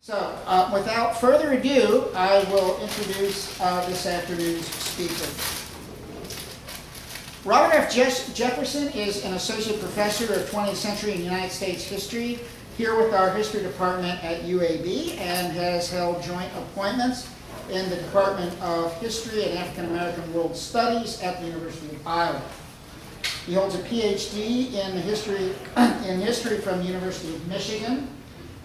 So, without further ado, I will introduce this afternoon's speaker. Robert F. Jefferson is an associate professor of 20th century and United States history here with our history department at UAB and has held joint appointments in the Department of History and African American World Studies at the University of Iowa. He holds a PhD in history from the University of Michigan.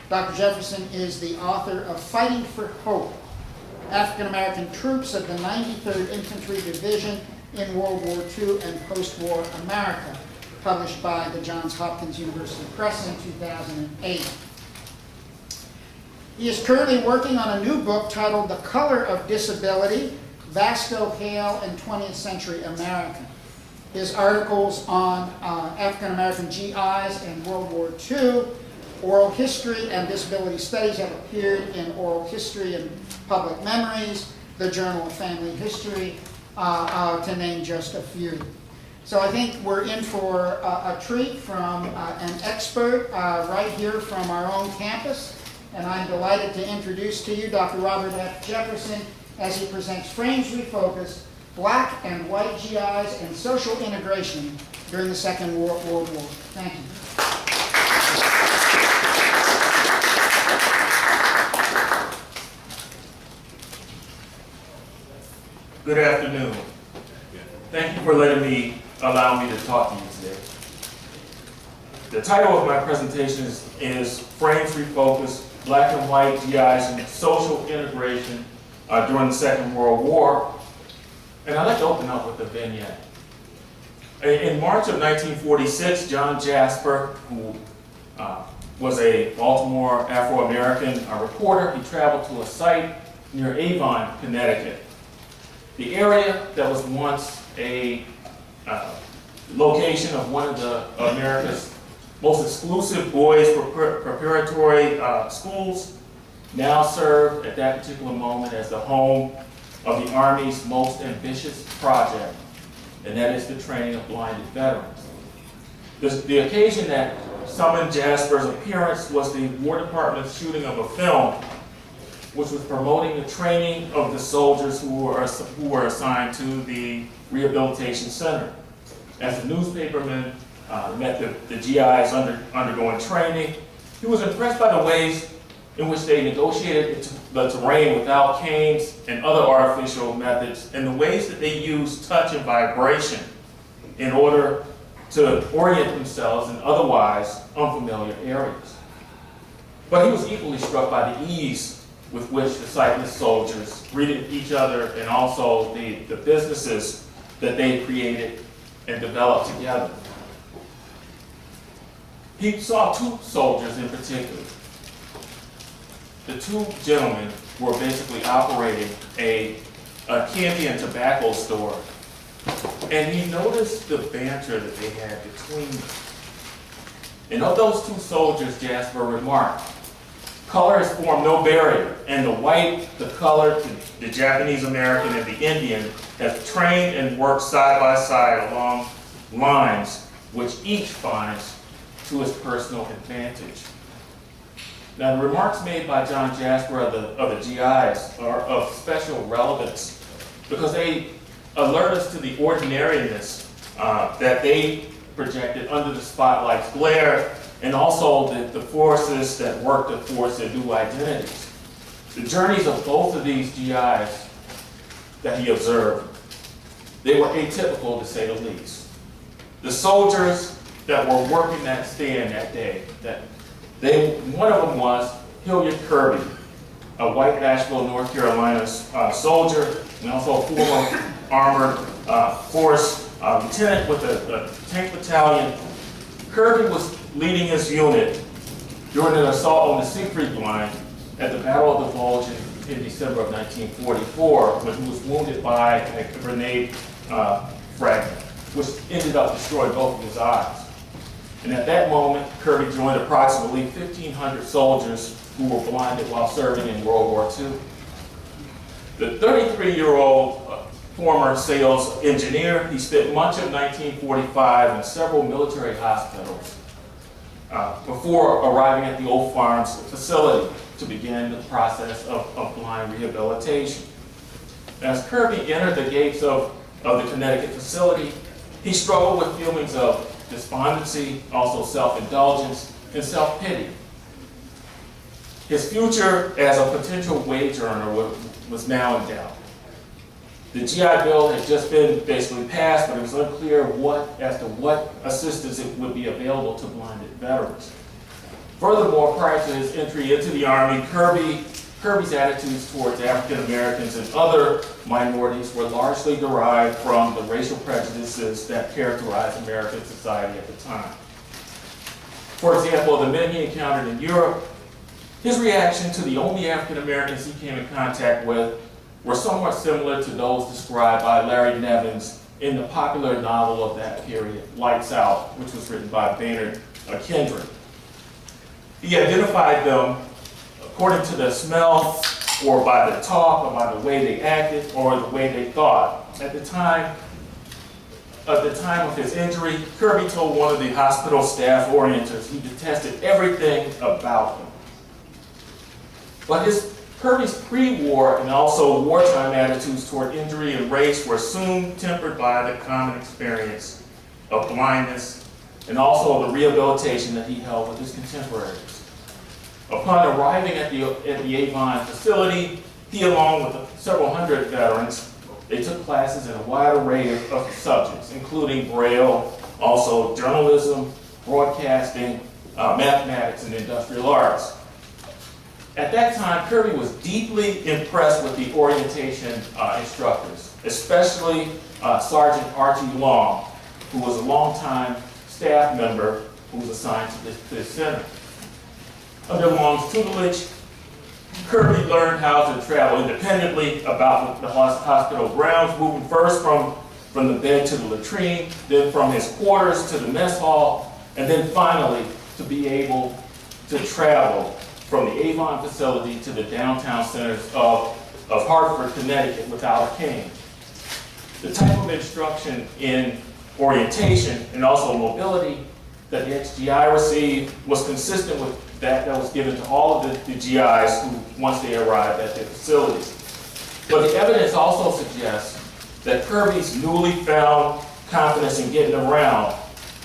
Dr. Jefferson is the author of Fighting for Hope, African American Troops of the 93rd Infantry Division in World War II and Post-War America, published by the Johns Hopkins University Press in 2008. He is currently working on a new book titled The Color of Disability, Vasco Hale in 20th Century America. His articles on African American GIs in World War II, Oral History and Disability Studies have appeared in Oral History and Public Memories, the Journal of Family History, to name just a few. So I think we're in for a treat from an expert right here from our own campus, and I'm delighted to introduce to you Dr. Robert F. Jefferson as he presents Frames Refocused, Black and White GIs and Social Integration during the Second World War. Thank you. Good afternoon. Thank you for allowing me to talk to you today. The title of my presentation is Frames Refocused, Black and White GIs and Social Integration during the Second World War. And I'd like to open up with a vignette. In March of 1946, John Jasper, who was a Baltimore Afro-American reporter, he traveled to a site near Avon, Connecticut. The area that was once a location of one of America's most exclusive boys' preparatory schools now served at that particular moment as the home of the Army's most ambitious project, and that is the training of blinded veterans. The occasion that summoned Jasper's appearance was the War Department's shooting of a film which was promoting the training of the soldiers who were assigned to the Rehabilitation Center. As the newspaperman met the GIs undergoing training, he was impressed by the ways in which they negotiated the terrain without canes and other artificial methods, and the ways that they used touch and vibration in order to orient themselves in otherwise unfamiliar areas. But he was equally struck by the ease with which the sightless soldiers greeted each other and also the businesses that they created and developed together. He saw two soldiers in particular. The two gentlemen were basically operating a candy and tobacco store, and he noticed the banter that they had between them. And of those two soldiers, Jasper remarked, "Color has formed no barrier, and the white, the colored, the Japanese American, and the Indian have trained and worked side by side along lines which each finds to his personal advantage." Now, the remarks made by John Jasper of the GIs are of special relevance because they alert us to the ordinariness that they projected under the spotlight's glare, and also the forces that work to force their new identities. The journeys of both of these GIs that he observed, they were atypical to say the least. The soldiers that were working that stand that day, one of them was Hilliard Kirby, a white Asheville, North Carolina soldier, and also a former armored force lieutenant with the tank battalion. Kirby was leading his unit during an assault on the Siegfried Line at the Battle of the Bulge in December of 1944, when he was wounded by a grenade fragment, which ended up destroying both of his eyes. And at that moment, Kirby joined approximately 1,500 soldiers who were blinded while serving in World War II. The 33-year-old former sales engineer, he spent much of 1945 in several military hospitals, before arriving at the Old Farms facility to begin the process of blind rehabilitation. As Kirby entered the gates of the Connecticut facility, he struggled with feelings of despondency, also self-indulgence, and self-pity. His future as a potential wage earner was now in doubt. The GI Bill had just been basically passed, but it was unclear as to what assistance it would be available to blinded veterans. Furthermore, prior to his entry into the Army, Kirby's attitudes towards African Americans and other minorities were largely derived from the racial prejudices that characterized American society at the time. For example, the men he encountered in Europe, his reaction to the only African Americans he came in contact with were somewhat similar to those described by Larry Nevins in the popular novel of that period, Lights Out, which was written by Baynard Kendrick. He identified them according to the smell, or by the talk, or by the way they acted, or the way they thought. At the time of his injury, Kirby told one of the hospital staff orienters he detested everything about him. But Kirby's pre-war and also wartime attitudes toward injury and race were soon tempered by the common experience of blindness and also the rehabilitation that he held with his contemporaries. Upon arriving at the Avon facility, he, along with several hundred veterans, they took classes in a wide array of subjects, including Braille, also journalism, broadcasting, mathematics, and industrial arts. At that time, Kirby was deeply impressed with the orientation instructors, especially Sergeant Archie Long, who was a longtime staff member who was assigned to this center. Under Long's tutelage, Kirby learned how to travel independently about the hospital grounds, moving first from the bed to the latrine, then from his quarters to the mess hall, and then finally to be able to travel from the Avon facility to the downtown centers of Hartford, Connecticut without a cane. The type of instruction in orientation and also mobility that the ex-GI received was consistent with that was given to all of the GIs who, once they arrived at their facilities. But the evidence also suggests that Kirby's newly found confidence in getting around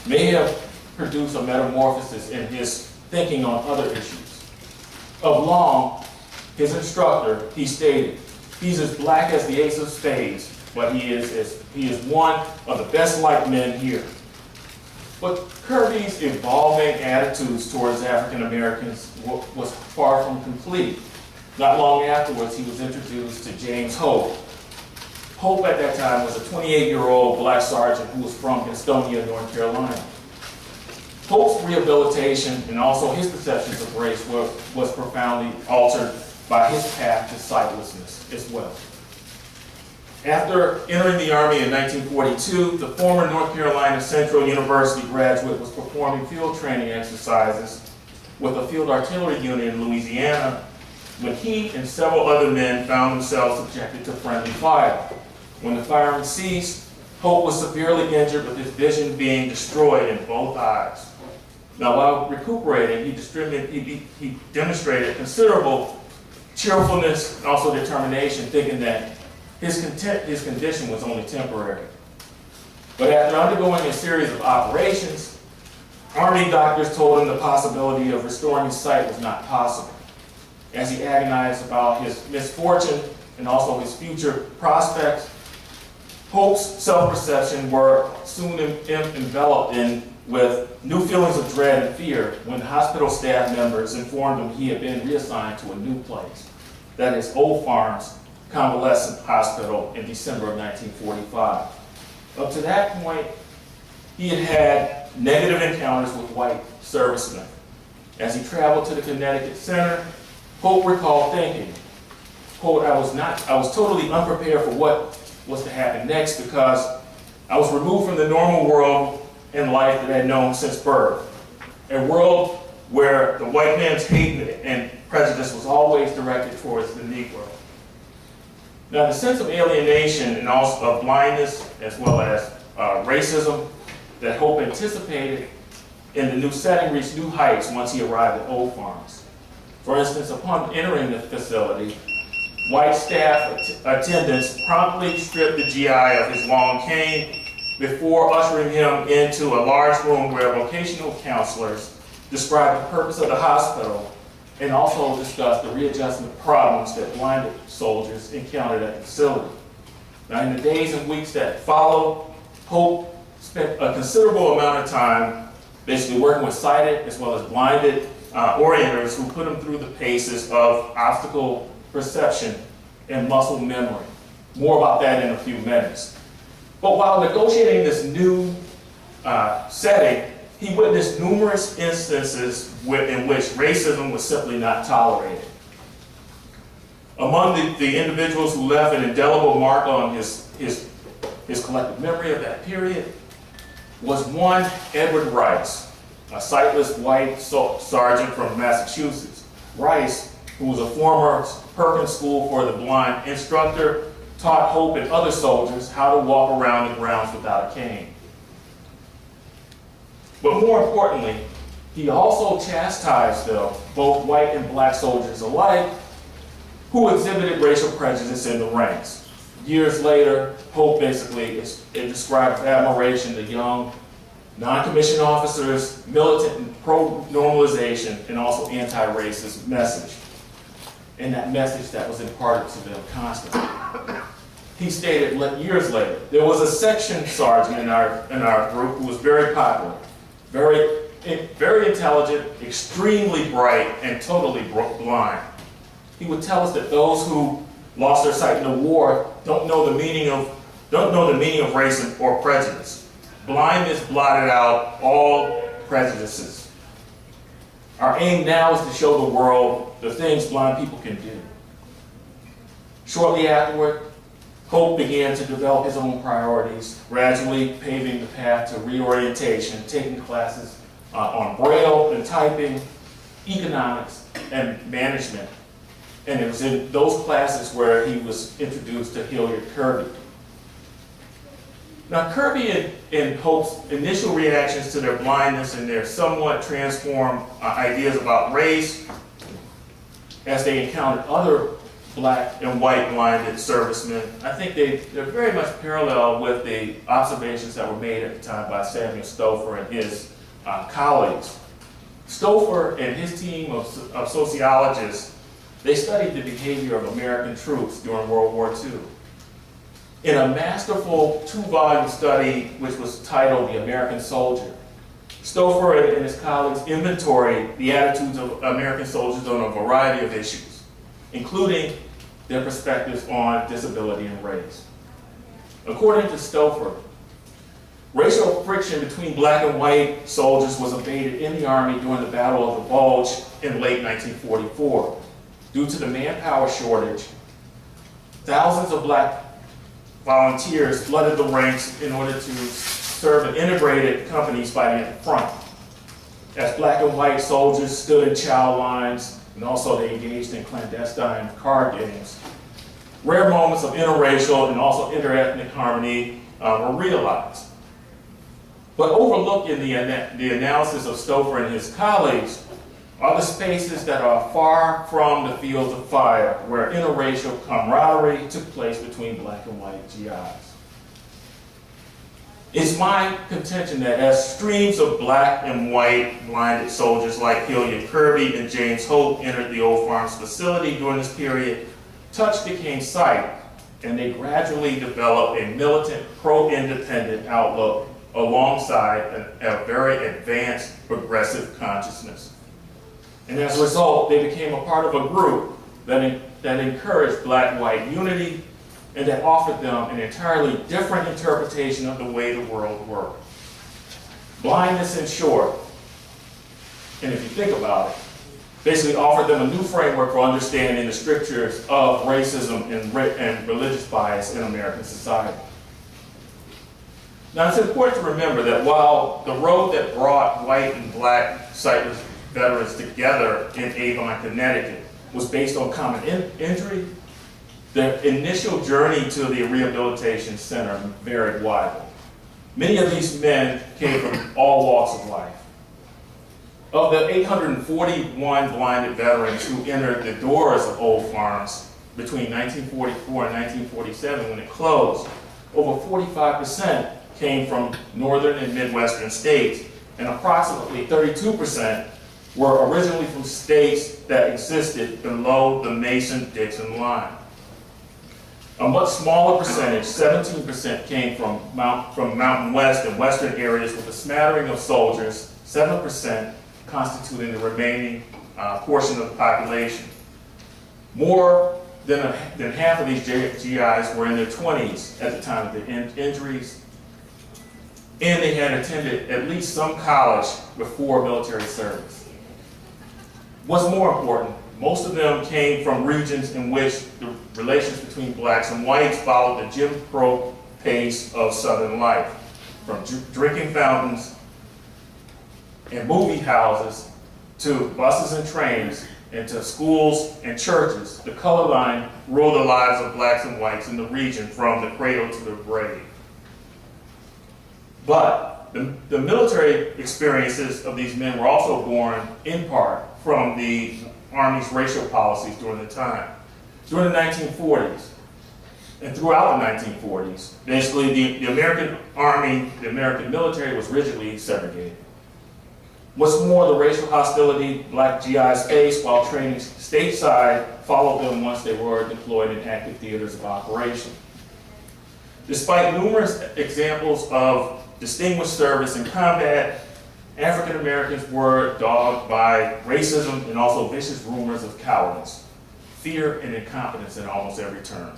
may have produced a metamorphosis in his thinking on other issues. Of Long, his instructor, he stated, "He's as black as the ace of spades, but he is one of the best liked men here." But Kirby's evolving attitudes towards African Americans was far from complete. Not long afterwards, he was introduced to James Hope. Hope at that time was a 28-year-old black sergeant who was from Gastonia, North Carolina. Hope's rehabilitation and also his perceptions of race was profoundly altered by his path to sightlessness as well. After entering the Army in 1942, the former North Carolina Central University graduate was performing field training exercises with a field artillery unit in Louisiana when he and several other men found themselves subjected to friendly fire. When the firing ceased, Hope was severely injured with his vision being destroyed in both eyes. Now, while recuperating, he demonstrated considerable cheerfulness and also determination, thinking that his condition was only temporary. But after undergoing a series of operations, Army doctors told him the possibility of restoring his sight was not possible. As he agonized about his misfortune and also his future prospects, Hope's self-perception were soon enveloped with new feelings of dread and fear when hospital staff members informed him he had been reassigned to a new place, that is Old Farms Convalescent Hospital, in December of 1945. Up to that point, he had had negative encounters with white servicemen. As he traveled to the Connecticut Center, Hope recalled thinking, quote, I was totally unprepared for what was to happen next because I was removed from the normal world and life that I had known since birth. A world where the white man's hate and prejudice was always directed towards the Negro. Now, the sense of alienation and also of blindness, as well as racism, that Hope anticipated in the new setting reached new heights once he arrived at Old Farms. For instance, upon entering the facility, white staff attendants promptly stripped the GI of his long cane before ushering him into a large room where vocational counselors described the purpose of the hospital and also discussed the readjustment problems that blinded soldiers encountered at the facility. Now, in the days and weeks that followed, Hope spent a considerable amount of time basically working with sighted as well as blinded orienters who put him through the paces of obstacle perception and muscle memory. More about that in a few minutes. But while negotiating this new setting, he witnessed numerous instances in which racism was simply not tolerated. Among the individuals who left an indelible mark on his collective memory of that period was one Edward Rice, a sightless white sergeant from Massachusetts. Rice, who was a former Perkins School for the Blind instructor, taught Hope and other soldiers how to walk around the grounds without a cane. But more importantly, he also chastised both white and black soldiers alike who exhibited racial prejudice in the ranks. Years later, Hope basically described with admiration the young, non-commissioned officers, militant and pro-normalization, and also anti-racist message. And that message that was imparted to them constantly. He stated years later, there was a section sergeant in our group who was very popular, very intelligent, extremely bright, and totally blind. He would tell us that those who lost their sight in the war don't know the meaning of race or prejudice. Blindness blotted out all prejudices. Our aim now is to show the world the things blind people can do. Shortly afterward, Hope began to develop his own priorities, gradually paving the path to reorientation, taking classes on Braille and typing, economics, and management. And it was in those classes where he was introduced to Hilliard Kirby. Now, Kirby and Hope's initial reactions to their blindness and their somewhat transformed ideas about race as they encountered other black and white blinded servicemen, I think they're very much parallel with the observations that were made at the time by Samuel Stouffer and his colleagues. Stouffer and his team of sociologists, they studied the behavior of American troops during World War II. In a masterful 2-volume study, which was titled The American Soldier, Stouffer and his colleagues inventoried the attitudes of American soldiers on a variety of issues, including their perspectives on disability and race. According to Stouffer, racial friction between black and white soldiers was abated in the Army during the Battle of the Bulge in late 1944. Due to the manpower shortage, thousands of black volunteers flooded the ranks in order to serve in integrated companies fighting at the front. As black and white soldiers stood in chow lines, and also they engaged in clandestine card games, rare moments of interracial and also interethnic harmony were realized. But overlooked in the analysis of Stouffer and his colleagues are the spaces that are far from the fields of fire where interracial camaraderie took place between black and white GIs. It's my contention that as streams of black and white blinded soldiers like Hilliard Kirby and James Hope entered the Old Farms facility during this period, touch became sight, and they gradually developed a militant, pro-independent outlook alongside a very advanced progressive consciousness. And as a result, they became a part of a group that encouraged black-white unity and that offered them an entirely different interpretation of the way the world worked. Blindness, in short, and if you think about it, basically offered them a new framework for understanding the strictures of racism and religious bias in American society. Now, it's important to remember that while the road that brought white and black sightless veterans together in Avon, Connecticut was based on common injury, the initial journey to the rehabilitation center varied widely. Many of these men came from all walks of life. Of the 841 blinded veterans who entered the doors of Old Farms between 1944 and 1947 when it closed, over 45% came from northern and midwestern states, and approximately 32% were originally from states that existed below the Mason-Dixon line. A much smaller percentage, 17%, came from Mountain West and western areas, with a smattering of soldiers, 7%, constituting the remaining portion of the population. More than half of these GIs were in their 20s at the time of their injuries, and they had attended at least some college before military service. What's more important, most of them came from regions in which the relations between blacks and whites followed the Jim Crow pace of Southern life, from drinking fountains and movie houses to buses and trains and to schools and churches. The color line ruled the lives of blacks and whites in the region from the cradle to the grave. But the military experiences of these men were also born in part from the Army's racial policies during the time. During the 1940s and throughout the 1940s, basically the American Army, the American military was rigidly segregated. What's more, the racial hostility black GIs faced while training stateside followed them once they were deployed in active theaters of operation. Despite numerous examples of distinguished service in combat, African Americans were dogged by racism and also vicious rumors of cowardice, fear, and incompetence in almost every term.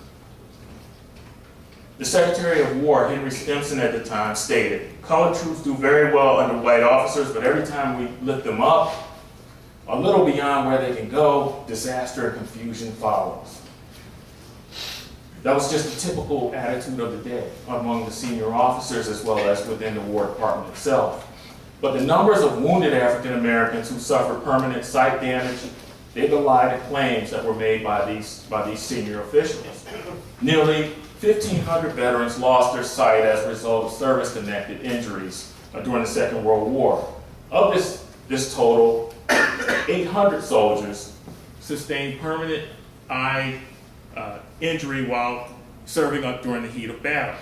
The Secretary of War, Henry Stimson at the time, stated, "Colored troops do very well under white officers, but every time we lift them up, a little beyond where they can go, disaster and confusion follows." That was just a typical attitude of the day among the senior officers as well as within the War Department itself. But the numbers of wounded African Americans who suffered permanent sight damage, they belied the claims that were made by these senior officials. Nearly 1,500 veterans lost their sight as a result of service-connected injuries during the Second World War. Of this total, 800 soldiers sustained permanent eye injury while serving during the heat of battle.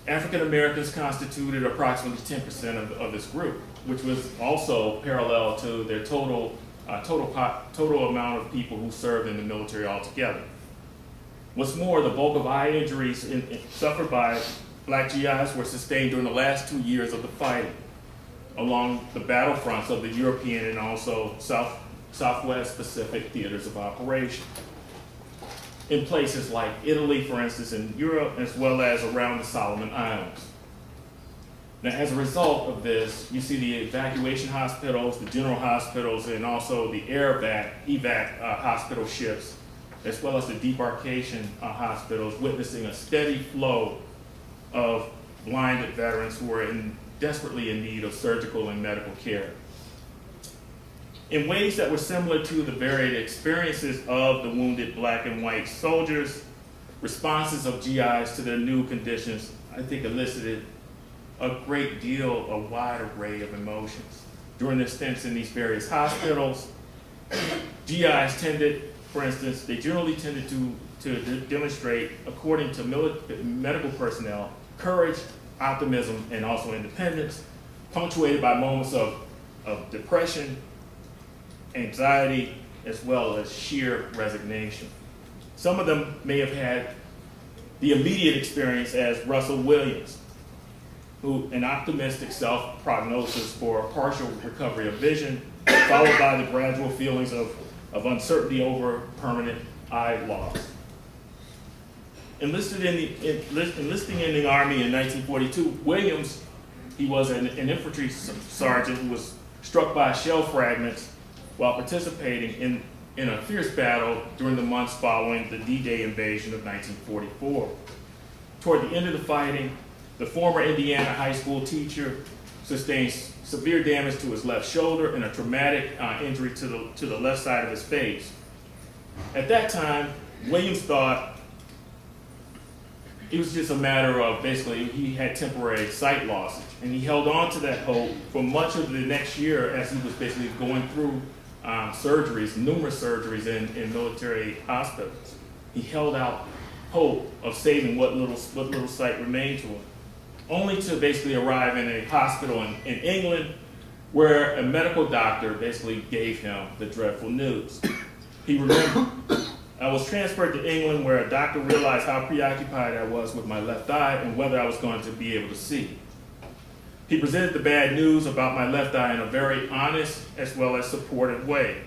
African Americans constituted approximately 10% of this group, which was also parallel to their total amount of people who served in the military altogether. What's more, the bulk of eye injuries suffered by black GIs were sustained during the last 2 years of the fighting along the battlefronts of the European and also Southwest Pacific theaters of operation. In places like Italy, for instance, in Europe, as well as around the Solomon Islands. Now, as a result of this, you see the evacuation hospitals, the general hospitals, and also the air evac hospital ships, as well as the debarkation hospitals, witnessing a steady flow of blinded veterans who were desperately in need of surgical and medical care. In ways that were similar to the varied experiences of the wounded black and white soldiers, responses of GIs to their new conditions, I think, elicited a great deal, a wide array of emotions. During their stints in these various hospitals, GIs tended, for instance, they generally tended to demonstrate, according to medical personnel, courage, optimism, and also independence, punctuated by moments of depression, anxiety, as well as sheer resignation. Some of them may have had the immediate experience as Russell Williams, who an optimistic self-prognosis for a partial recovery of vision, followed by the gradual feelings of uncertainty over permanent eye loss. Enlisting in the Army in 1942, Williams, he was an infantry sergeant who was struck by shell fragments while participating in a fierce battle during the months following the D-Day invasion of 1944. Toward the end of the fighting, the former Indiana high school teacher sustained severe damage to his left shoulder and a traumatic injury to the left side of his face. At that time, Williams thought it was just a matter of basically he had temporary sight loss, and he held on to that hope for much of the next year as he was basically going through surgeries, numerous surgeries in military hospitals. He held out hope of saving what little sight remained to him, only to basically arrive in a hospital in England where a medical doctor basically gave him the dreadful news. He remembered, I was transferred to England where a doctor realized how preoccupied I was with my left eye and whether I was going to be able to see. He presented the bad news about my left eye in a very honest as well as supportive way.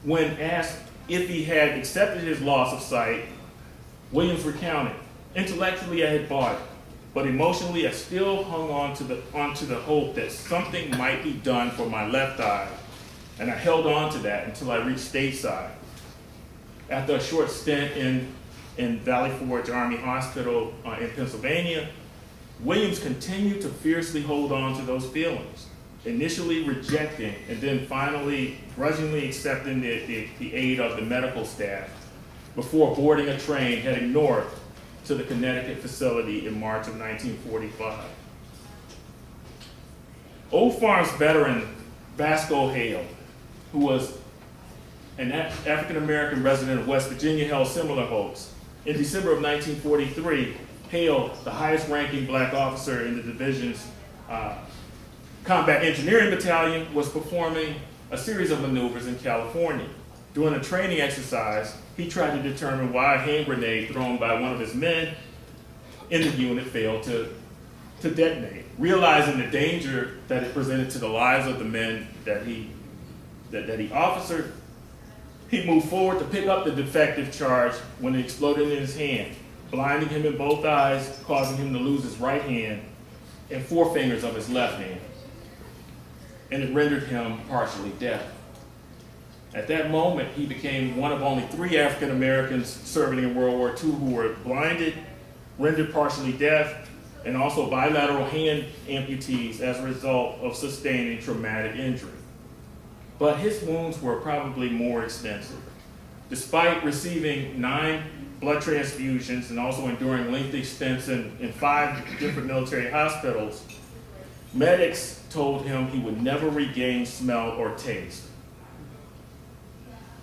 When asked if he had accepted his loss of sight, Williams recounted, intellectually I had bought it, but emotionally I still hung onto the hope that something might be done for my left eye, and I held on to that until I reached stateside. After a short stint in Valley Forge Army Hospital in Pennsylvania, Williams continued to fiercely hold on to those feelings, initially rejecting and then finally grudgingly accepting the aid of the medical staff before boarding a train heading north to the Connecticut facility in March of 1945. Old Farms veteran Vasco Hale, who was an African-American resident of West Virginia, held similar hopes. In December of 1943, Hale, the highest ranking black officer in the division's Combat Engineering Battalion, was performing a series of maneuvers in California. During a training exercise, he tried to determine why a hand grenade thrown by one of his men in the unit failed to detonate. Realizing the danger that it presented to the lives of the men that he officered, he moved forward to pick up the defective charge when it exploded in his hand, blinding him in both eyes, causing him to lose his right hand and 4 fingers of his left hand. And it rendered him partially deaf. At that moment, he became one of only 3 African Americans serving in World War II who were blinded, rendered partially deaf, and also bilateral hand amputees as a result of sustaining traumatic injury. But his wounds were probably more extensive. Despite receiving 9 blood transfusions and also enduring lengthy stints in 5 different military hospitals, medics told him he would never regain smell or taste.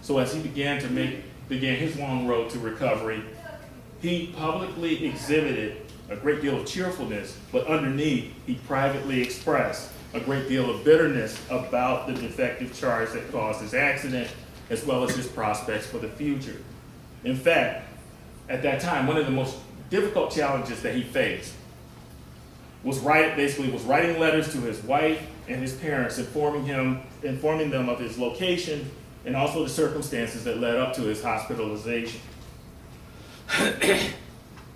So as he began his long road to recovery, he publicly exhibited a great deal of cheerfulness, but underneath, he privately expressed a great deal of bitterness about the defective charge that caused his accident, as well as his prospects for the future. In fact, at that time, one of the most difficult challenges that he faced was writing letters to his wife and his parents, informing them of his location and also the circumstances that led up to his hospitalization.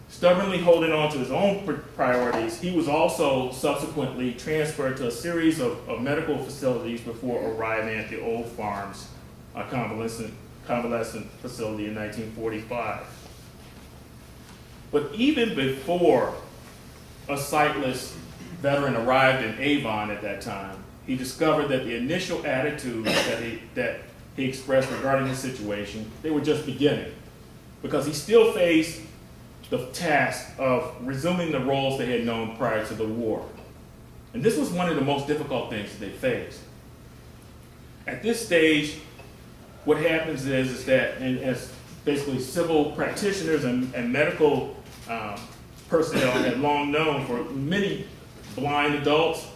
Stubbornly holding on to his own priorities, he was also subsequently transferred to a series of medical facilities before arriving at the Old Farms convalescent facility in 1945. But even before a sightless veteran arrived in Avon at that time, he discovered that the initial attitudes that he expressed regarding his situation, they were just beginning, because he still faced the task of resuming the roles they had known prior to the war. And this was one of the most difficult things that they faced. At this stage, what happens is that, and as basically civil practitioners and medical personnel had long known for many blind adults,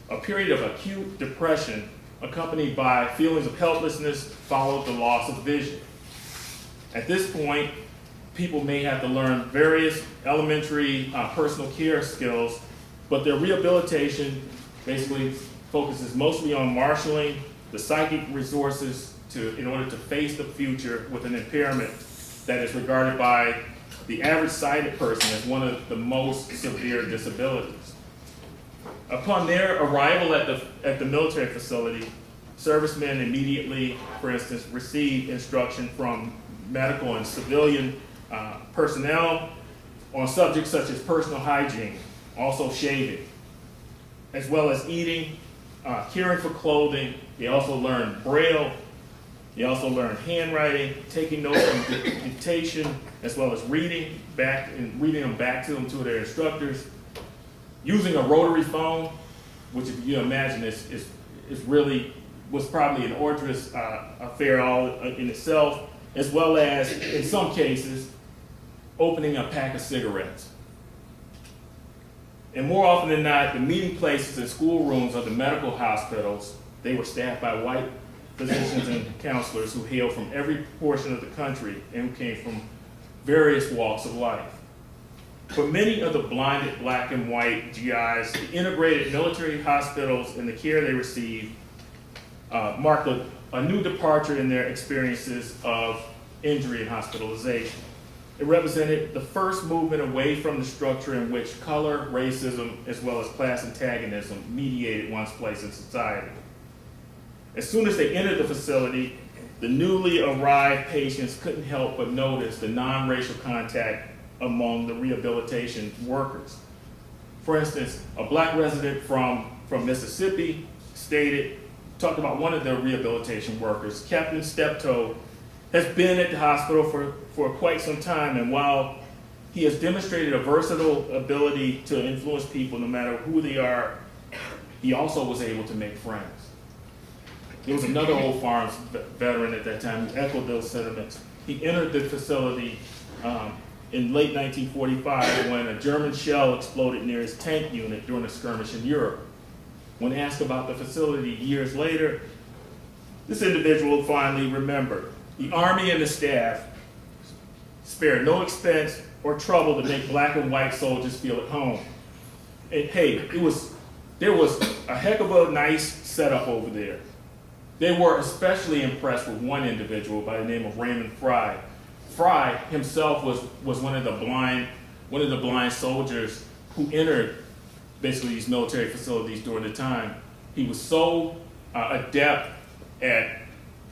a period of acute depression accompanied by feelings of helplessness followed the loss of vision. At this point, people may have to learn various elementary personal care skills, but their rehabilitation basically focuses mostly on marshaling the psychic resources in order to face the future with an impairment that is regarded by the average sighted person as one of the most severe disabilities. Upon their arrival at the military facility, servicemen immediately, for instance, received instruction from medical and civilian personnel on subjects such as personal hygiene, also shaving, as well as eating, caring for clothing. They also learned Braille, He also learned handwriting, taking notes from dictation, as well as reading them back to them to their instructors, using a rotary phone, which if you imagine is really was probably an arduous affair all in itself, as well as in some cases opening a pack of cigarettes. And more often than not, the meeting places and schoolrooms of the medical hospitals, they were staffed by white physicians and counselors who hailed from every portion of the country and who came from various walks of life. For many of the blinded black and white GIs, the integrated military hospitals and the care they received marked a new departure in their experiences of injury and hospitalization. It represented the first movement away from the structure in which color, racism, as well as class antagonism mediated one's place in society. As soon as they entered the facility, the newly arrived patients couldn't help but notice the non-racial contact among the rehabilitation workers. For instance, a black resident from Mississippi talked about one of the rehabilitation workers, Captain Steptoe, has been at the hospital for quite some time, and while he has demonstrated a versatile ability to influence people no matter who they are, he also was able to make friends. There was another Old Farms veteran at that time who echoed those sentiments. He entered the facility in late 1945 when a German shell exploded near his tank unit during a skirmish in Europe. When asked about the facility years later, this individual finally remembered. The Army and the staff spared no expense or trouble to make black and white soldiers feel at home. And hey, there was a heck of a nice setup over there. They were especially impressed with one individual by the name of Raymond Fry. Fry himself was one of the blind soldiers who entered basically these military facilities during the time. He was so adept at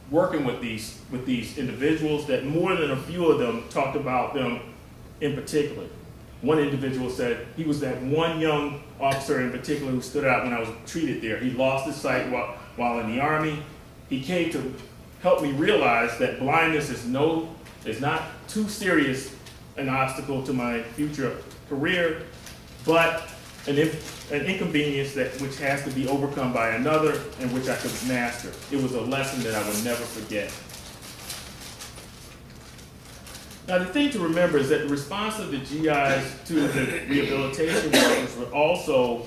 working with these individuals that more than a few of them talked about them in particular. One individual said he was that one young officer in particular who stood out when I was treated there. He lost his sight while in the Army. He came to help me realize that blindness is not too serious an obstacle to my future career, but an inconvenience which has to be overcome by another and which I could master. It was a lesson that I will never forget. Now the thing to remember is that the response of the GIs to the rehabilitation workers were also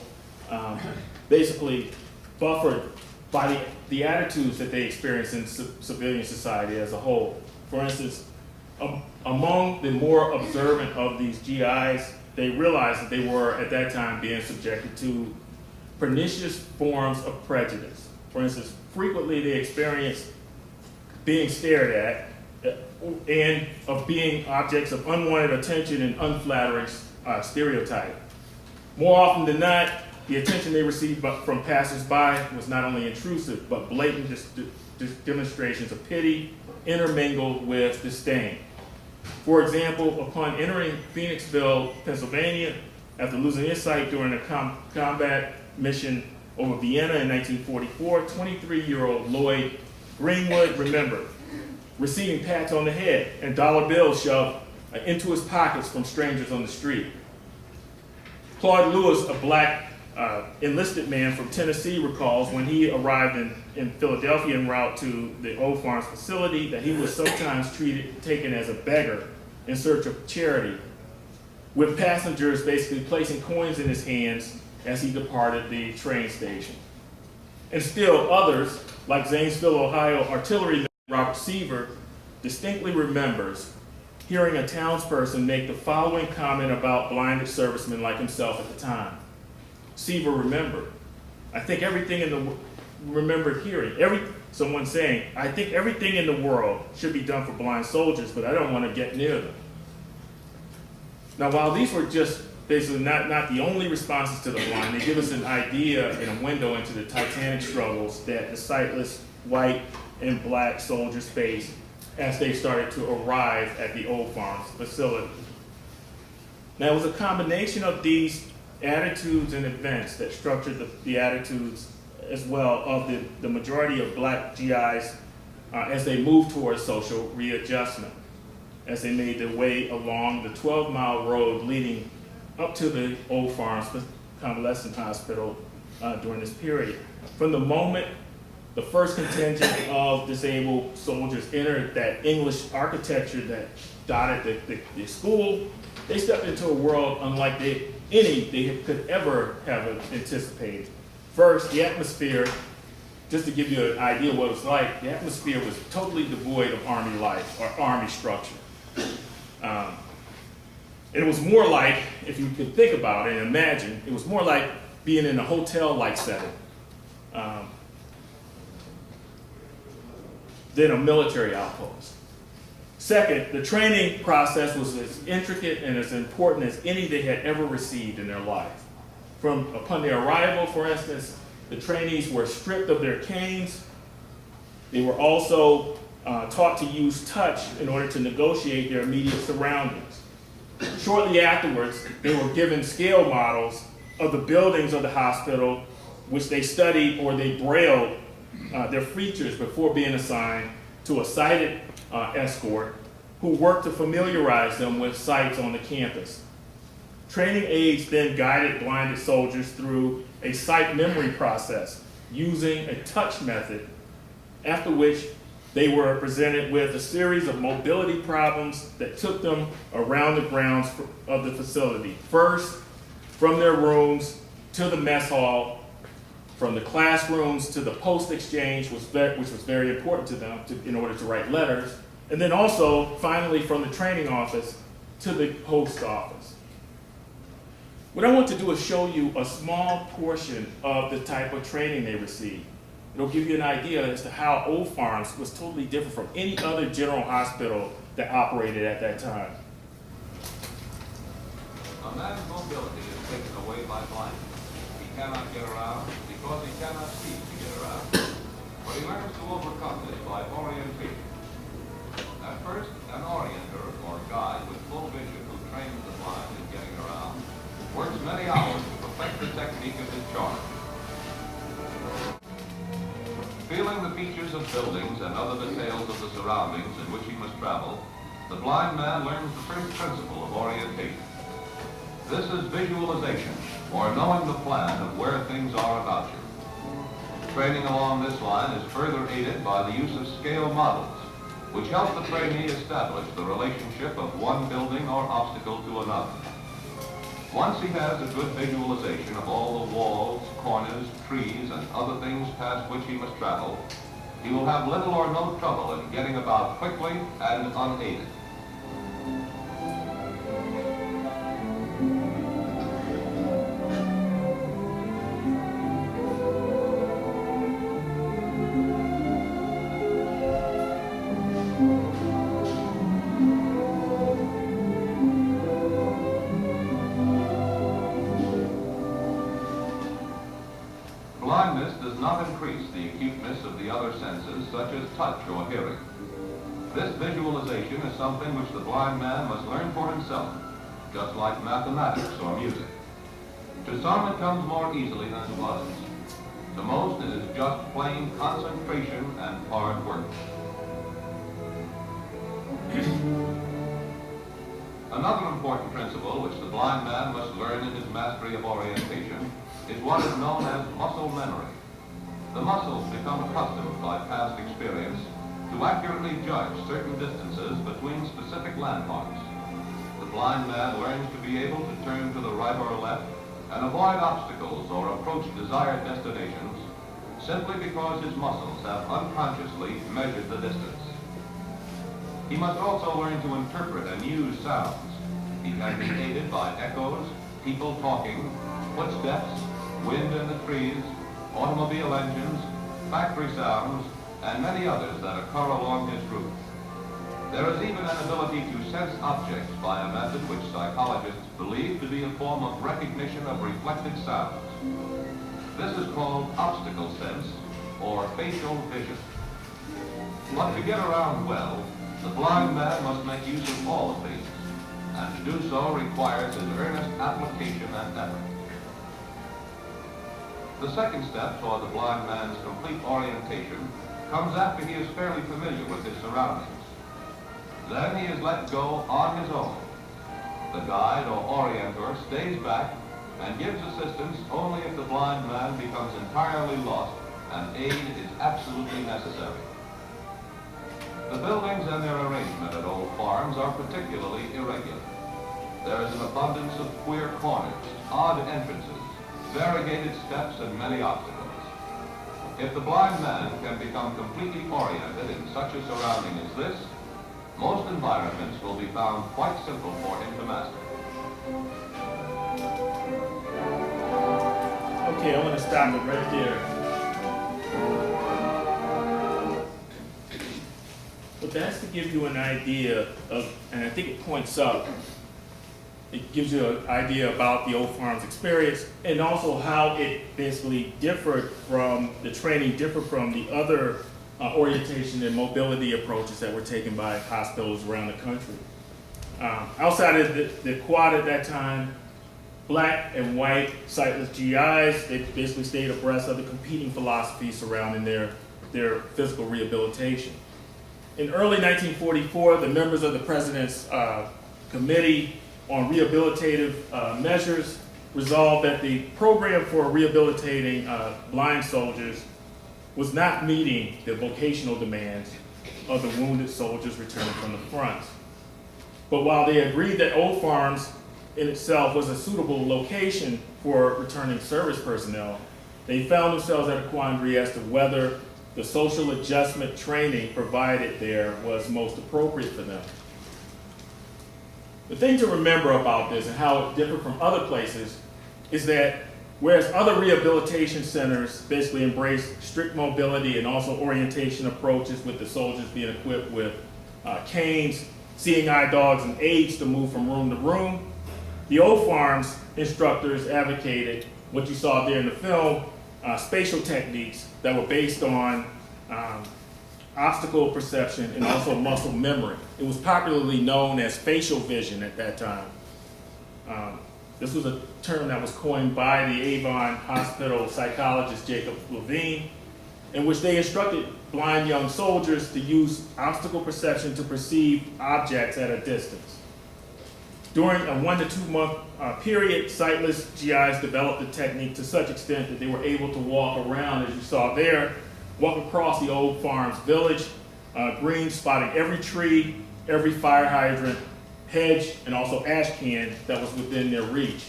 basically buffered by the attitudes that they experienced in civilian society as a whole. For instance, among the more observant of these GIs, they realized that they were at that time being subjected to pernicious forms of prejudice. For instance, frequently they experienced being stared at and of being objects of unwanted attention and unflattering stereotype. More often than not, the attention they received from passers-by was not only intrusive, but blatant demonstrations of pity intermingled with disdain. For example, upon entering Phoenixville, Pennsylvania, after losing his sight during a combat mission over Vienna in 1944, 23-year-old Lloyd Greenwood remembered receiving pats on the head and dollar bills shoved into his pockets from strangers on the street. Claude Lewis, a black enlisted man from Tennessee, recalls when he arrived in Philadelphia en route to the Old Farms facility that he was sometimes taken as a beggar in search of charity, with passengers basically placing coins in his hands as he departed the train station. And still others, like Zanesville, Ohio artilleryman Robert Seaver, distinctly remembers hearing a townsperson make the following comment about blinded servicemen like himself at the time. Seaver remembered, someone saying, I think everything in the world should be done for blind soldiers, but I don't want to get near them. Now, while these were just basically not the only responses to the blind, they give us an idea and a window into the titanic struggles that the sightless white and black soldiers faced as they started to arrive at the Old Farms facility. Now, it was a combination of these attitudes and events that structured the attitudes as well of the majority of black GIs as they moved towards social readjustment, as they made their way along the 12-mile road leading up to the Old Farms Convalescent Hospital during this period. From the moment the first contingent of disabled soldiers entered that English architecture that dotted the school, they stepped into a world unlike any they could ever have anticipated. First, the atmosphere, just to give you an idea of what it was like, the atmosphere was totally devoid of Army life or Army structure. And it was more like, if you could think about it and imagine, it was more like being in a hotel-like setting than a military outpost. Second, the training process was as intricate and as important as any they had ever received in their life. Upon their arrival, for instance, the trainees were stripped of their canes. They were also taught to use touch in order to negotiate their immediate surroundings. Shortly afterwards, they were given scale models of the buildings of the hospital, which they studied or they brailled their features before being assigned to a sighted escort who worked to familiarize them with sites on the campus. Training aides then guided blinded soldiers through a sight memory process using a touch method, after which they were presented with a series of mobility problems that took them around the grounds of the facility. First, from their rooms to the mess hall, from the classrooms to the post exchange, which was very important to them in order to write letters, and then also, finally, from the training office to the post office. What I want to do is show you a small portion of the type of training they received. It'll give you an idea as to how Old Farms was totally different from any other general hospital that operated at that time. A man's mobility is taken away by blindness. He cannot get around because he cannot see to get around. But he learns to overcome this by orientation. At first, an orienter or guide with full vision who trains the blind in getting around works many hours to perfect the technique of his charge. Feeling the features of buildings and other details of the surroundings in which he must travel, the blind man learns the first principle of orientation. This is visualization, or knowing the plan of where things are about you. Training along this line is further aided by the use of scale models, which help the trainee establish the relationship of one building or obstacle to another. Once he has a good visualization of all the walls, corners, trees, and other things past which he must travel, he will have little or no trouble in getting about quickly and unaided. Blindness does not increase the acuteness of the other senses, such as touch or hearing. This visualization is something which the blind man must learn for himself, just like mathematics or music. To some it comes more easily than to others. To most it is just plain concentration and hard work. Another important principle which the blind man must learn in his mastery of orientation is what is known as muscle memory. The muscles become accustomed by past experience to accurately judge certain distances between specific landmarks. The blind man learns to be able to turn to the right or left and avoid obstacles or approach desired destinations simply because his muscles have unconsciously measured the distance. He must also learn to interpret and use sounds. He can be aided by echoes, people talking, footsteps, wind in the trees, automobile engines, factory sounds, and many others that occur along his route. There is even an ability to sense objects by a method which psychologists believe to be a form of recognition of reflected sounds. This is called obstacle sense or facial vision. But to get around well, the blind man must make use of all of these, and to do so requires his earnest application and effort. The second step toward the blind man's complete orientation comes after he is fairly familiar with his surroundings. Then he is let go on his own. The guide or orientor stays back and gives assistance only if the blind man becomes entirely lost and aid is absolutely necessary. The buildings and their arrangement at old farms are particularly irregular. There is an abundance of queer corners, odd entrances, variegated steps, and many obstacles. If the blind man can become completely oriented in such a surrounding as this, most environments will be found quite simple for him to master. Okay, I'm going to stop it right there. But that's to give you an idea of, and I think it points up, it gives you an idea about the old farm's experience and also how it basically differed from, the training differed from the other orientation and mobility approaches that were taken by hospitals around the country. Outside of the quad at that time, black and white sightless GIs, they basically stayed abreast of the competing philosophies surrounding their physical rehabilitation. In early 1944, the members of the President's Committee on Rehabilitative Measures resolved that the program for rehabilitating blind soldiers was not meeting the vocational demands of the wounded soldiers returning from the front. But while they agreed that Old Farms in itself was a suitable location for returning service personnel, they found themselves at a quandary as to whether the social adjustment training provided there was most appropriate for them. The thing to remember about this and how it differed from other places is that whereas other rehabilitation centers basically embraced strict mobility and also orientation approaches with the soldiers being equipped with canes, seeing eye dogs, and aids to move from room to room, the Old Farms instructors advocated what you saw there in the film, spatial techniques that were based on obstacle perception and also muscle memory. It was popularly known as facial vision at that time. This was a term that was coined by the Avon Hospital psychologist Jacob Levine, in which they instructed blind young soldiers to use obstacle perception to perceive objects at a distance. During a 1 to 2 month period, sightless GIs developed the technique to such extent that they were able to walk around, as you saw there, walk across the Old Farms village, green, spotting every tree, every fire hydrant, hedge, and also ash can that was within their reach.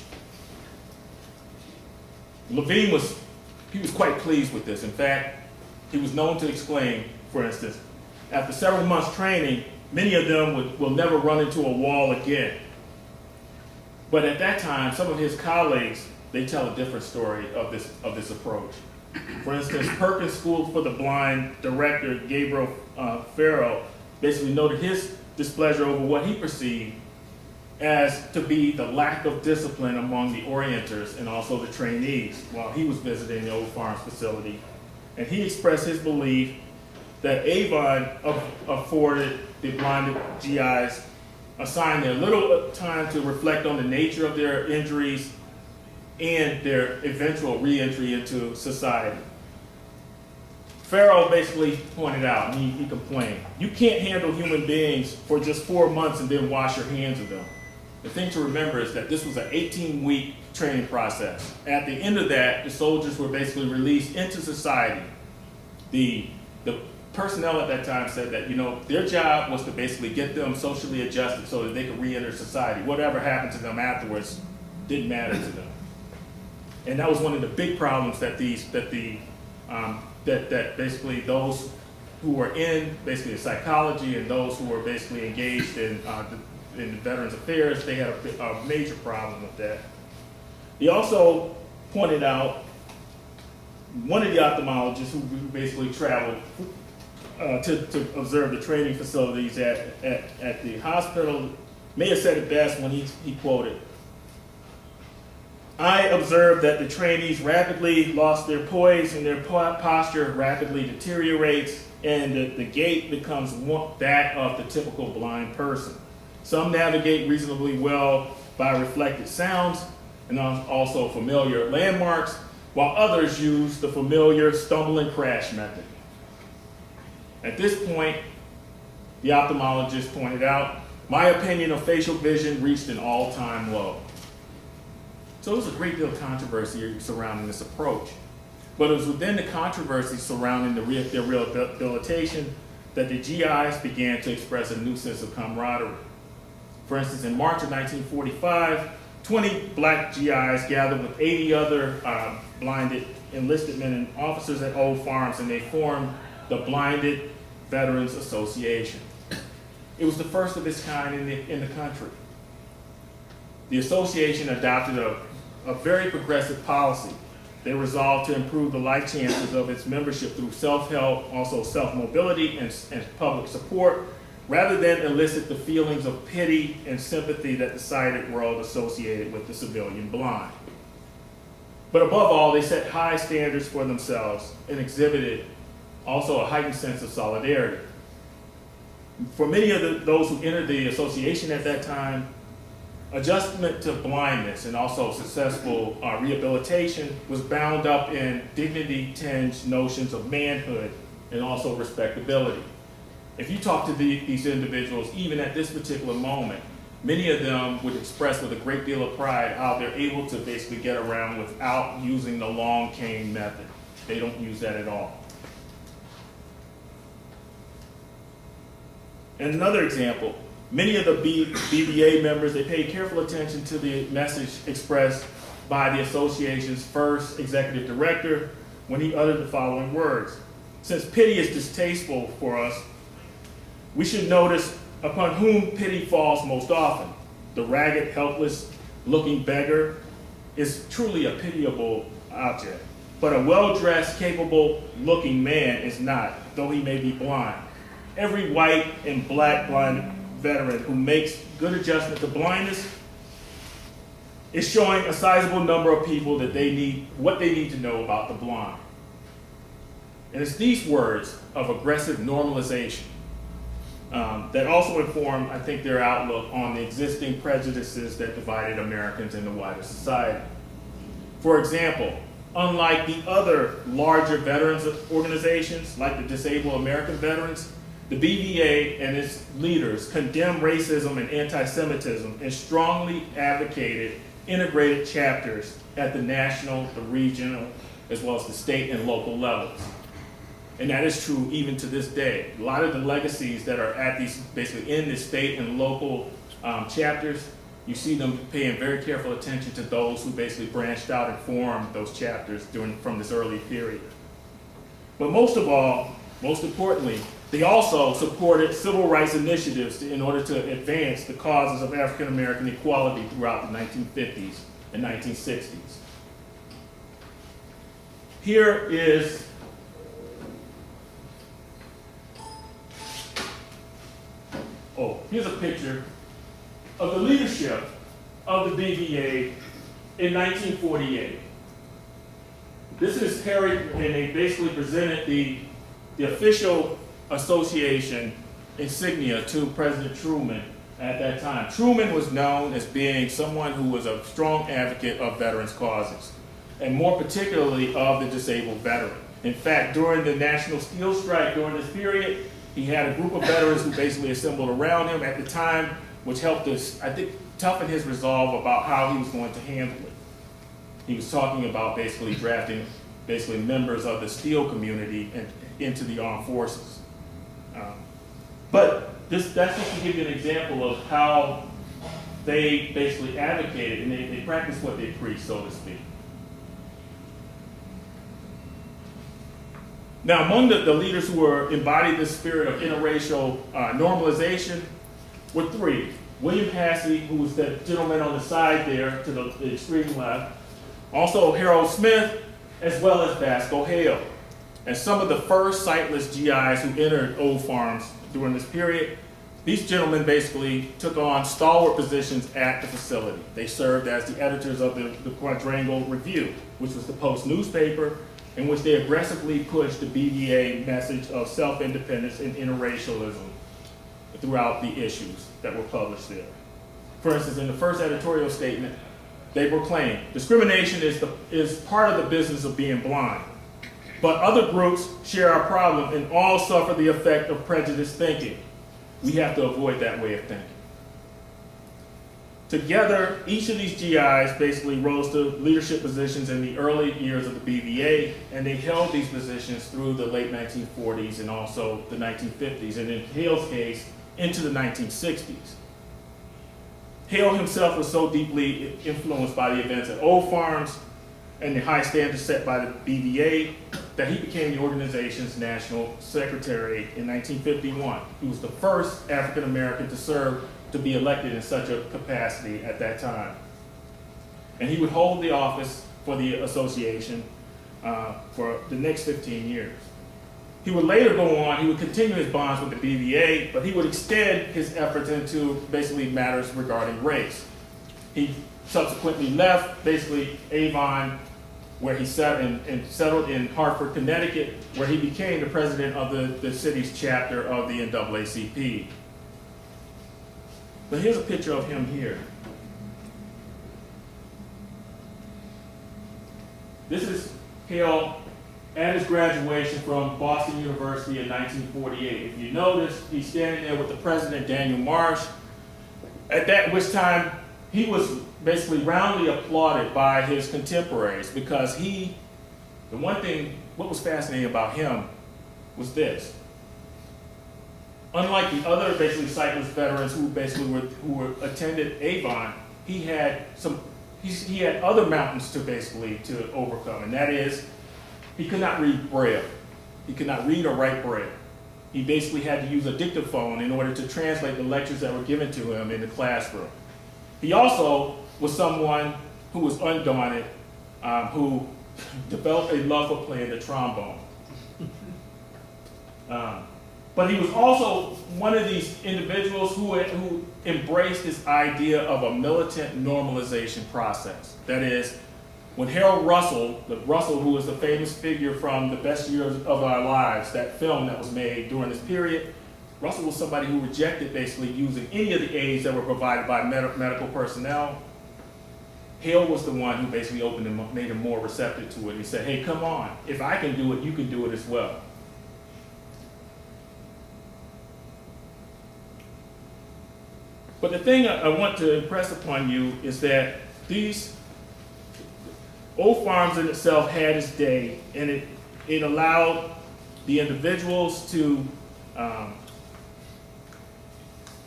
Levine was quite pleased with this. In fact, he was known to exclaim, for instance, after several months training, many of them will never run into a wall again. But at that time, some of his colleagues, they tell a different story of this approach. For instance, Perkins School for the Blind director Gabriel Farrell basically noted his displeasure over what he perceived as to be the lack of discipline among the orienters and also the trainees while he was visiting the Old Farms facility. And he expressed his belief that Avon afforded the blinded GIs assigned their little time to reflect on the nature of their injuries and their eventual re-entry into society. Farrell basically pointed out, and he complained, you can't handle human beings for just 4 months and then wash your hands of them. The thing to remember is that this was an 18-week training process. At the end of that, the soldiers were basically released into society. The personnel at that time said that, their job was to basically get them socially adjusted so that they could re-enter society. Whatever happened to them afterwards didn't matter to them. And that was one of the big problems that basically those who were in basically the psychology and those who were basically engaged in Veterans Affairs, they had a major problem with that. He also pointed out one of the ophthalmologists who basically traveled to observe the training facilities at the hospital may have said it best when he quoted, I observed that the trainees rapidly lost their poise and their posture rapidly deteriorates and the gait becomes that of the typical blind person. Some navigate reasonably well by reflected sounds and also familiar landmarks, while others use the familiar stumble and crash method. At this point, the ophthalmologist pointed out, my opinion of facial vision reached an all-time low. So there was a great deal of controversy surrounding this approach. But it was within the controversy surrounding their rehabilitation that the GIs began to express a new sense of camaraderie. For instance, in March of 1945, 20 black GIs gathered with 80 other blinded enlisted men and officers at Old Farms, and they formed the Blinded Veterans Association. It was the first of its kind in the country. The association adopted a very progressive policy. They resolved to improve the life chances of its membership through self-help, also self-mobility and public support, rather than elicit the feelings of pity and sympathy that the sighted world associated with the civilian blind. But above all, they set high standards for themselves and exhibited also a heightened sense of solidarity. For many of those who entered the association at that time, adjustment to blindness and also successful rehabilitation was bound up in dignity-tinged notions of manhood and also respectability. If you talk to these individuals, even at this particular moment, many of them would express with a great deal of pride how they're able to basically get around without using the long cane method. They don't use that at all. And another example, many of the BVA members, they paid careful attention to the message expressed by the association's first executive director when he uttered the following words. Since pity is distasteful for us, we should notice upon whom pity falls most often. The ragged, helpless looking beggar is truly a pitiable object, but a well-dressed, capable looking man is not, though he may be blind. Every white and black blind veteran who makes good adjustment to blindness is showing a sizable number of people that what they need to know about the blind. And it's these words of aggressive normalization that also inform, I think, their outlook on the existing prejudices that divided Americans in the wider society. For example, unlike the other larger veterans organizations, like the Disabled American Veterans, the BVA and its leaders condemned racism and anti-Semitism and strongly advocated integrated chapters at the national, the regional, as well as the state and local levels. And that is true even to this day. A lot of the legacies that are at these, basically in the state and local chapters, you see them paying very careful attention to those who basically branched out and formed those chapters from this early period. But most of all, most importantly, they also supported civil rights initiatives in order to advance the causes of African American equality throughout the 1950s and 1960s. Here's a picture of the leadership of the BVA in 1948. This is carried, and they basically presented the official association insignia to President Truman at that time. Truman was known as being someone who was a strong advocate of veterans' causes, and more particularly of the disabled veteran. In fact, during the National Steel Strike during this period, he had a group of veterans who basically assembled around him at the time, which helped us, I think, toughen his resolve about how he was going to handle it. He was talking about basically drafting members of the steel community into the armed forces. But that's just to give you an example of how they basically advocated and they practiced what they preached, so to speak. Now, among the leaders who embodied this spirit of interracial normalization were three. William Passy, who was the gentleman on the side there to the extreme left, also Harold Smith, as well as Vasco Hale. And some of the first sightless GIs who entered Old Farms during this period, these gentlemen basically took on stalwart positions at the facility. They served as the editors of the Quadrangle Review, which was the Post newspaper, in which they aggressively pushed the BVA message of self-independence and interracialism throughout the issues that were published there. For instance, in the first editorial statement, they proclaimed, discrimination is part of the business of being blind. But other groups share our problem and all suffer the effect of prejudiced thinking. We have to avoid that way of thinking. Together, each of these GIs basically rose to leadership positions in the early years of the BVA, and they held these positions through the late 1940s and also the 1950s, and in Hale's case, into the 1960s. Hale himself was so deeply influenced by the events at Old Farms and the high standards set by the BVA that he became the organization's national secretary in 1951. He was the first African American to be elected in such a capacity at that time. And he would hold the office for the association for the next 15 years. He would later go on, he would continue his bonds with the BVA, but he would extend his efforts into basically matters regarding race. He subsequently left basically Avon, where he sat and settled in Hartford, Connecticut, where he became the president of the city's chapter of the NAACP. But here's a picture of him here. This is Hale at his graduation from Boston University in 1948. If you notice, he's standing there with the president, Daniel Marsh. At that which time, he was basically roundly applauded by his contemporaries because what was fascinating about him was this. Unlike the other basically sightless veterans who attended Avon, he had other mountains to overcome, and that is, he could not read Braille. He could not read or write Braille. He basically had to use a dictaphone in order to translate the lectures that were given to him in the classroom. He also was someone who was undaunted, who developed a love for playing the trombone. But he was also one of these individuals who embraced this idea of a militant normalization process. That is, when Harold Russell who was the famous figure from The Best Years of Our Lives, that film that was made during this period, Russell was somebody who rejected basically using any of the aids that were provided by medical personnel. Hale was the one who basically made him more receptive to it. He said, hey, come on, if I can do it, you can do it as well. But the thing I want to impress upon you is that Old Farms in itself had its day, and it allowed the individuals to,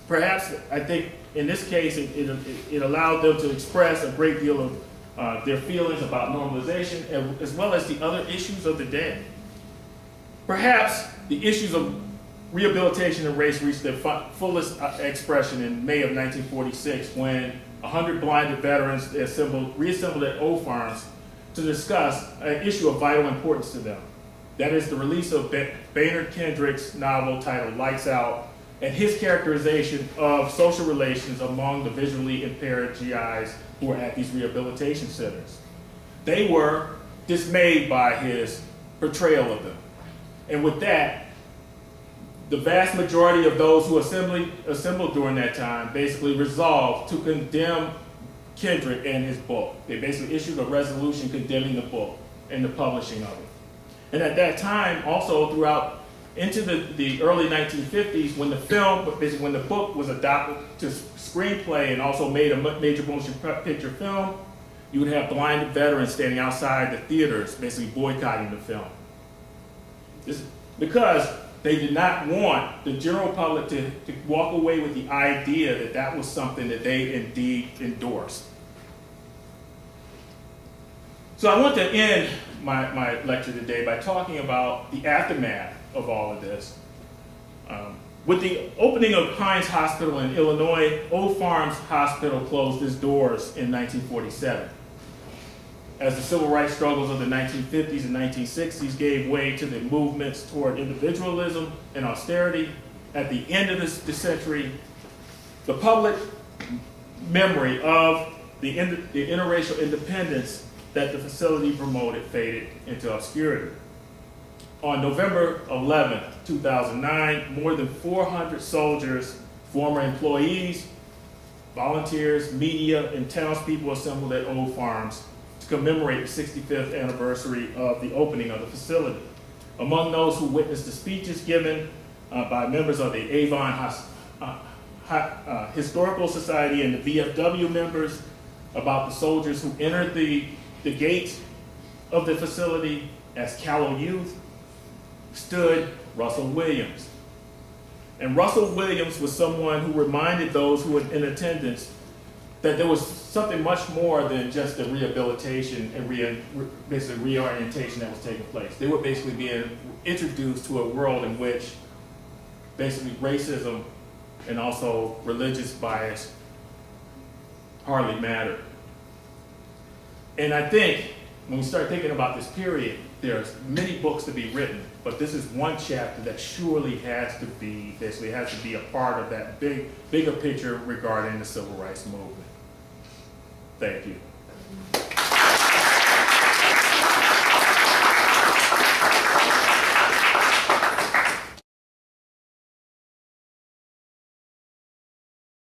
perhaps, I think in this case, it allowed them to express a great deal of their feelings about normalization, as well as the other issues of the day. Perhaps the issues of rehabilitation and race reached their fullest expression in May of 1946 when 100 blinded veterans reassembled at Old Farms to discuss an issue of vital importance to them. That is the release of Baynard Kendrick's novel titled Lights Out and his characterization of social relations among the visually impaired GIs who were at these rehabilitation centers. They were dismayed by his portrayal of them. And with that, the vast majority of those who assembled during that time basically resolved to condemn Kendrick and his book. They basically issued a resolution condemning the book and the publishing of it. And at that time, also throughout into the early 1950s, when the book was adopted to screenplay and also made a major motion picture film, you would have blinded veterans standing outside the theaters basically boycotting the film. Because they did not want the general public to walk away with the idea that that was something that they indeed endorsed. So I want to end my lecture today by talking about the aftermath of all of this. With the opening of Hines Hospital in Illinois, Old Farms Hospital closed its doors in 1947. As the civil rights struggles of the 1950s and 1960s gave way to the movements toward individualism and austerity, at the end of the century, the public memory of the interracial independence that the facility promoted faded into obscurity. On November 11, 2009, more than 400 soldiers, former employees, volunteers, media, and townspeople assembled at Old Farms to commemorate the 65th anniversary of the opening of the facility. Among those who witnessed the speeches given by members of the Avon Historical Society and the VFW members about the soldiers who entered the gate of the facility as callow youth stood Russell Williams. And Russell Williams was someone who reminded those who were in attendance that there was something much more than just the rehabilitation and basically reorientation that was taking place. They were basically being introduced to a world in which basically racism and also religious bias hardly mattered. And I think when we start thinking about this period, there's many books to be written, but this is one chapter that surely has to be a part of that bigger picture regarding the civil rights movement. Thank you.